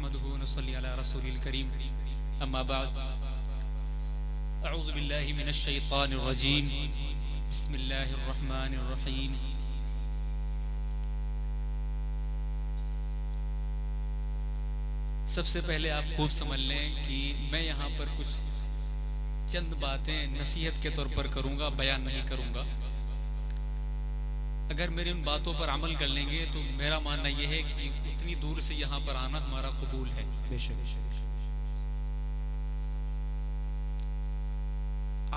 नहमदुहु व नसल्ली अला रसूलिल करीम अम्मा बाद अऊज़ु बिल्लाहि मिनश शैतानिर रजीम बिस्मिल्लाहिर रहमानिर रहीम। सबसे पहले आप खूब समझ लें कि मैं यहाँ पर कुछ चंद बातें नसीहत के तौर पर करूँगा, बयान नहीं करूँगा। अगर मेरी उन बातों पर अमल कर लेंगे तो मेरा मानना यह है कि उतनी दूर से यहाँ पर आना हमारा कबूल है।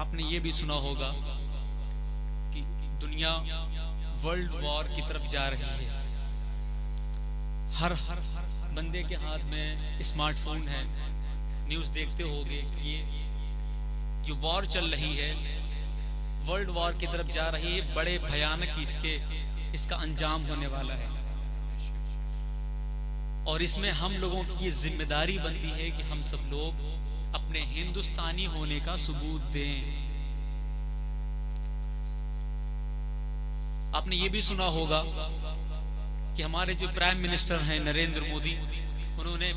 आपने ये भी सुना होगा कि दुनिया वर्ल्ड वॉर की तरफ जा रही है। हर बंदे के हाथ में स्मार्टफोन है। न्यूज़ देखते होंगे कि ये जो वॉर चल रही है वर्ल्ड वॉर की तरफ जा रही है। बड़े भयानक इसका अंजाम होने वाला है और इसमें हम लोगों की ये जिम्मेदारी बनती है कि हम सब लोग अपने हिंदुस्तानी होने का सबूत दें। आपने ये भी सुना होगा कि हमारे जो प्राइम मिनिस्टर हैं नरेंद्र मोदी, उन्होंने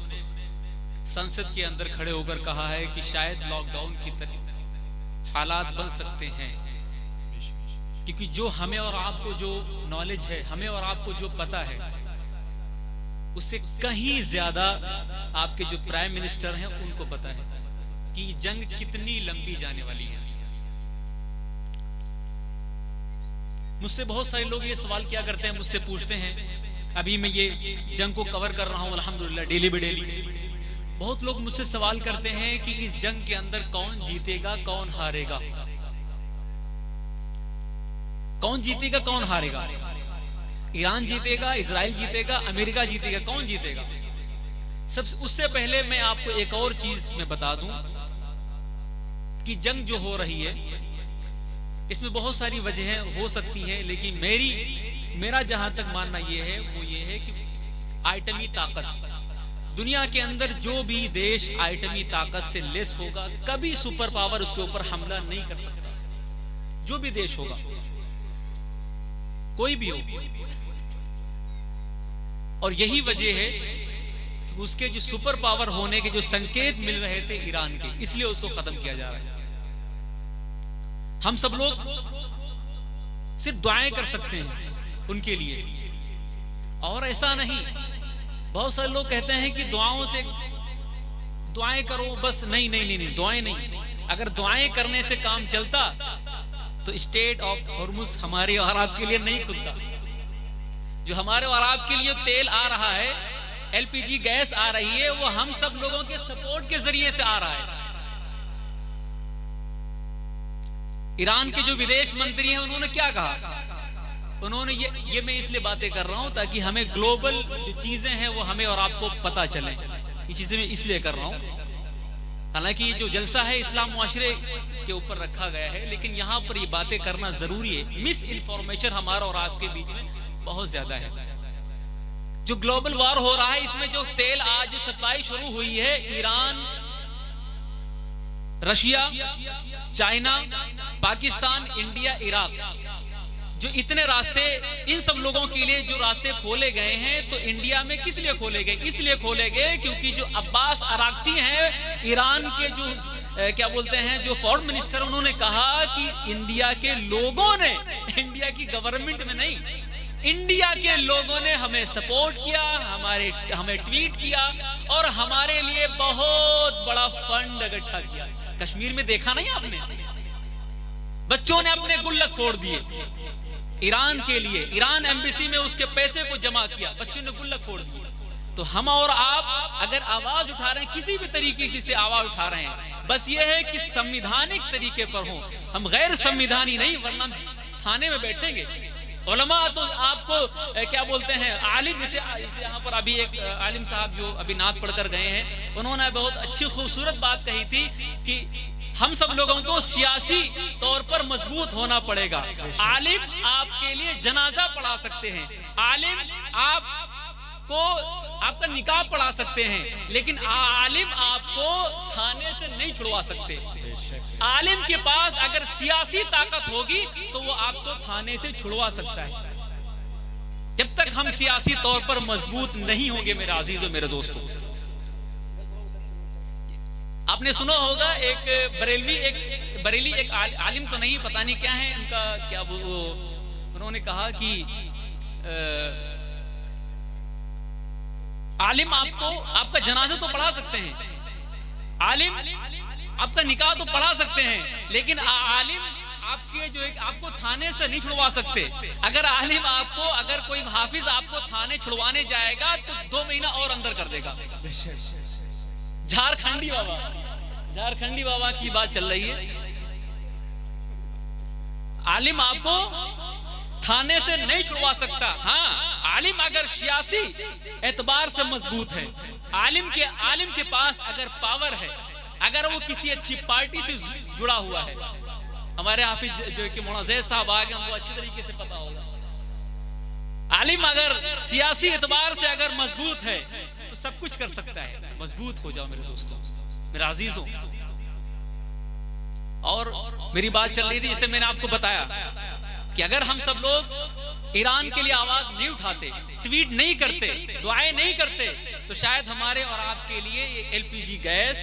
संसद के अंदर खड़े होकर कहा है कि शायद लॉकडाउन की तरह हालात बन सकते हैं, क्योंकि जो हमें और आपको जो नॉलेज है, हमें और आपको जो पता है, उससे कहीं ज्यादा आपके जो प्राइम मिनिस्टर हैं उनको पता है कि जंग कितनी लंबी जाने वाली है। मुझसे बहुत सारे लोग ये सवाल किया करते हैं, मुझसे पूछते हैं। अभी मैं ये जंग को कवर कर रहा हूं अल्हम्दुलिल्लाह डेली बाय डेली। बहुत लोग मुझसे सवाल करते हैं कि इस जंग के अंदर कौन जीतेगा, कौन हारेगा, कौन जीतेगा, कौन हारेगा। ईरान जीतेगा, इजराइल जीतेगा, अमेरिका जीतेगा, कौन जीतेगा। उससे पहले मैं आपको एक और चीज मैं बता दूं कि जंग जो हो रही है इसमें बहुत सारी वजहें हो सकती हैं, लेकिन मेरा जहां तक मानना यह है वो ये है कि आइटमी ताकत, दुनिया के अंदर जो भी देश आइटमी ताकत से लेस होगा कभी सुपर पावर उसके ऊपर हमला नहीं कर सकता। जो भी देश होगा, कोई भी हो। और यही वजह है कि उसके जो सुपर पावर होने के जो संकेत मिल रहे थे ईरान के, इसलिए उसको खत्म किया जा रहा है। हम सब लोग सिर्फ दुआएं कर सकते हैं उनके लिए, और ऐसा नहीं। बहुत सारे लोग कहते हैं कि दुआओं से दुआएं करो बस। नहीं नहीं नहीं, नहीं दुआएं नहीं। अगर दुआएं करने से काम चलता तो स्टेट ऑफ हॉर्मुज हमारे और आपके लिए नहीं खुलता। जो हमारे और आपके लिए तेल आ रहा है, एलपीजी गैस आ रही है, वो हम सब लोगों के सपोर्ट के जरिए से आ रहा है। ईरान के जो विदेश मंत्री हैं उन्होंने क्या कहा, उन्होंने ये मैं इसलिए बातें कर रहा हूं ताकि हमें ग्लोबल जो चीजें हैं वो हमें और आपको पता चले। ये चीजें मैं इसलिए कर रहा हूं। हालांकि जो जलसा है इस्लाम मुआशरे के ऊपर रखा गया है, लेकिन यहाँ पर ये बातें करना जरूरी है। मिस इन्फॉर्मेशन हमारा और आपके बीच में बहुत ज्यादा है। जो ग्लोबल वॉर हो रहा है इसमें जो तेल आज जो सप्लाई शुरू हुई है, Iran, Russia, China, Pakistan, India, Iraq, जो इतने रास्ते इन सब लोगों के लिए जो रास्ते खोले गए हैं, तो इंडिया में किस लिए खोले गए? इसलिए खोले गए क्योंकि जो अब्बास अराक्ची हैं ईरान के जो क्या बोलते हैं जो फॉरेन मिनिस्टर, उन्होंने कहा कि इंडिया के लोगों ने, इंडिया की गवर्नमेंट में नहीं, इंडिया के लोगों ने हमें सपोर्ट किया, हमें ट्वीट किया और हमारे लिए बहुत बड़ा फंड इकट्ठा किया। कश्मीर में देखा नहीं आपने, बच्चों ने अपने गुल्लक फोड़ दिए ईरान के लिए, ईरान एम्बेसी में उसके पैसे को जमा किया, बच्चों ने गुल्लक फोड़ दिए। तो हम और आप अगर आवाज उठा रहे हैं, किसी भी तरीके से आवाज उठा रहे हैं, बस ये है कि संविधानिक तरीके पर हो, हम गैर संविधानी नहीं, वरना थाने में बैठेंगे। उलमा तो आपको क्या बोलते हैं, आलिम, इसे यहाँ पर अभी एक आलिम साहब जो अभी नात पढ़कर गए हैं, उन्होंने बहुत अच्छी खूबसूरत बात कही थी कि हम सब लोगों को सियासी तौर पर मजबूत होना पड़ेगा। आलिम आपके लिए जनाजा पढ़ा सकते हैं, आलिम आपको आपका निकाह पढ़ा सकते हैं, लेकिन आलिम आपको थाने से नहीं छुड़वा सकते। आलिम के पास अगर सियासी ताकत होगी तो वो आपको थाने से छुड़वा सकता है। जब तक हम सियासी तौर पर मजबूत नहीं होंगे मेरे अजीजों, मेरे दोस्तों, आपने सुना होगा एक बरेली एक आलिम तो नहीं, पता नहीं क्या है उनका, क्या वो उन्होंने कहा कि आलिम आपका जनाजा तो पढ़ा सकते हैं, आलिम आपका निकाह तो पढ़ा सकते हैं, लेकिन आलिम आपके जो एक आपको थाने से नहीं छुड़वा सकते। अगर आलिम अगर कोई हाफिज आपको थाने छुड़वाने जाएगा तो 2 महीना और अंदर कर देगा। झारखंडी बाबा की बात चल रही है। आलिम आपको थाने से नहीं छुड़वा सकता। हाँ, आलिम अगर सियासी एतबार से मजबूत है, आलिम के पास अगर पावर है, अगर वो किसी अच्छी पार्टी से जुड़ा हुआ है, हमारे हाफिज जो कि मौलाना जैद साहब आ गए, उनको अच्छी तरीके से पता होगा। आलिम अगर सियासी एतबार से अगर मजबूत है तो सब कुछ कर सकता है। मजबूत हो जाओ मेरे दोस्तों, मेरे अजीजों। और मेरी बात चल रही थी, जैसे मैंने आपको बताया कि अगर हम सब लोग ईरान के लिए आवाज नहीं उठाते, ट्वीट नहीं करते, दुआएं नहीं करते, तो शायद हमारे और आपके लिए ये एलपीजी गैस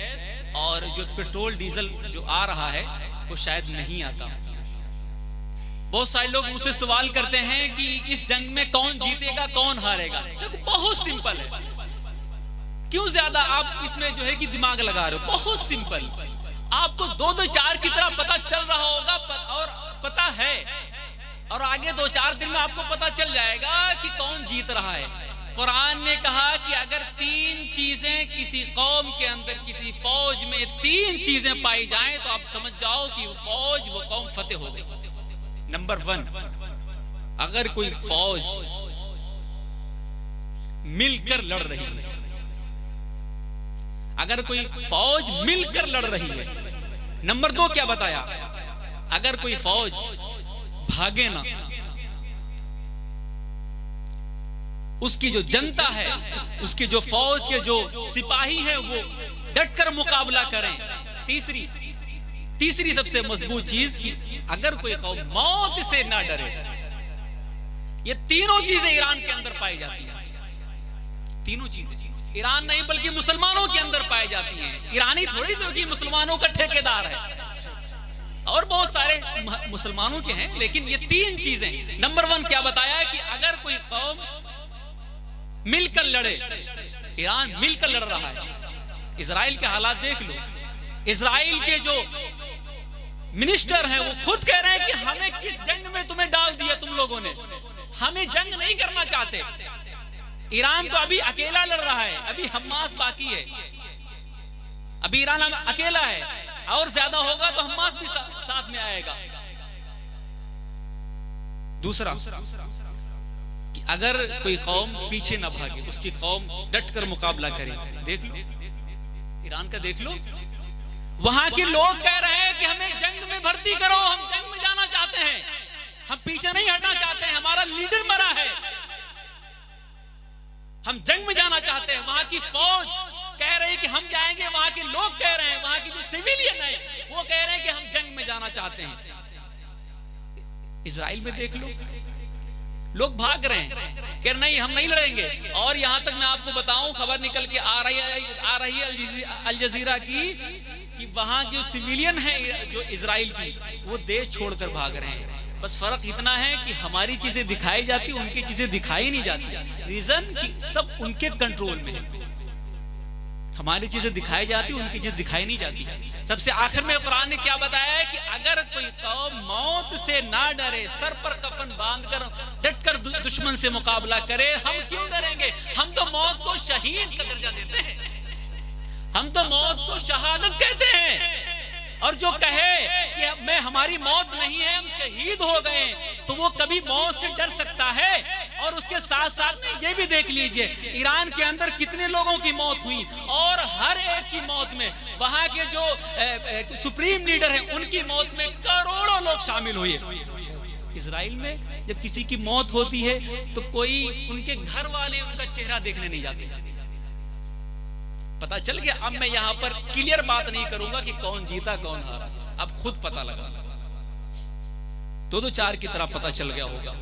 और जो पेट्रोल डीजल जो आ रहा है वो शायद नहीं आता। बहुत सारे लोग मुझसे सवाल करते हैं कि इस जंग में कौन जीतेगा कौन हारेगा। देखो बहुत सिंपल है, क्यों ज्यादा आप इसमें जो है कि दिमाग लगा रहे हो। बहुत सिंपल, आपको 2-4 की तरह पता चल रहा होगा और पता है, और आगे 2-4 दिन में आपको पता चल जाएगा कि कौन जीत रहा है। कुरान ने कहा कि अगर 3 चीजें किसी कौम के अंदर, किसी फौज में 3 चीजें पाई जाएं तो आप समझ जाओ कि वो फौज, वो कौम फतेह हो गई। नंबर 1, अगर कोई फौज मिलकर लड़ रही है, अगर कोई फौज मिलकर लड़ रही है। नंबर 2 क्या बताया, अगर कोई फौज भागे ना, उसकी जो जनता है, उसकी जो फौज के जो सिपाही हैं वो डटकर मुकाबला करें। तीसरी सबसे मजबूत चीज की अगर कोई कौम मौत से ना डरे। ये तीनों चीजें ईरान के अंदर पाई जाती हैं। तीनों चीजें ईरान नहीं बल्कि मुसलमानों के अंदर पाई जाती हैं। ईरानी थोड़ी तो कि मुसलमानों का ठेकेदार है, और बहुत सारे मुसलमानों के हैं, लेकिन ये 3 चीजें। नंबर 1 क्या बताया कि अगर कोई कौम मिलकर लड़े, ईरान मिलकर लड़ रहा है। इजराइल के हालात देख लो, इजराइल के जो मिनिस्टर हैं वो खुद कह रहे हैं कि हमें किस जंग में तुम्हें डाल दिया तुम लोगों ने, हमें जंग नहीं करना चाहते। ईरान तो अभी अकेला लड़ रहा है, अभी हमास बाकी है, अभी ईरान अकेला है, और ज्यादा होगा तो हमास भी साथ में आएगा। दूसरा कि अगर कोई कौम पीछे ना भागे, उसकी कौम डटकर मुकाबला करे। देख लो ईरान का, देख लो वहां के लोग कह रहे हैं कि हमें जंग में भर्ती करो, हम जंग में जाना चाहते हैं, हम पीछे नहीं हटना चाहते हैं, हमारा लीडर मरा है, हम जंग में जाना चाहते हैं। वहां की फौज कह रही है कि हम जाएंगे, वहां के लोग कह रहे हैं, वहां की जो सिविलियन है वो कह रहे हैं कि हम जंग में जाना चाहते हैं। इजराइल में देख लो, लोग भाग रहे हैं, कह नहीं हम नहीं लड़ेंगे। और यहां तक मैं आपको बताऊं, खबर निकल के आ रही है अल जजीरा की कि वहां जो सिविलियन है जो इजराइल की, वो देश छोड़कर भाग रहे हैं। बस फर्क इतना है कि हमारी चीजें दिखाई जाती, उनकी चीजें दिखाई नहीं जाती। रीजन कि सब उनके कंट्रोल में है, हमारी चीजें दिखाई जाती, उनकी चीजें दिखाई नहीं जाती। सबसे आखिर में कुरान ने क्या बताया है कि अगर कोई कौम मौत से ना डरे, सर पर कफन बांधकर डटकर दुश्मन से मुकाबला करे। हम क्यों डरेंगे? हम तो मौत को शहीद का दर्जा देते हैं, हम तो मौत को शहादत कहते हैं। और जो कहे कि मैं हमारी मौत नहीं है, हम शहीद हो गए, तो वो कभी मौत से डर सकता है? और उसके साथ साथ में ये भी देख लीजिए ईरान के अंदर कितने लोगों की मौत हुई, और हर एक की मौत में वहां के जो सुप्रीम लीडर हैं उनकी मौत में करोड़ों लोग शामिल हुए। इजराइल में जब किसी की मौत होती है तो कोई उनके घर वाले उनका चेहरा देखने नहीं जाते। पता चल गया। अब मैं यहां पर क्लियर बात नहीं करूंगा कि कौन जीता कौन हारा, अब खुद पता लगा, 2-4 की तरह पता चल गया होगा।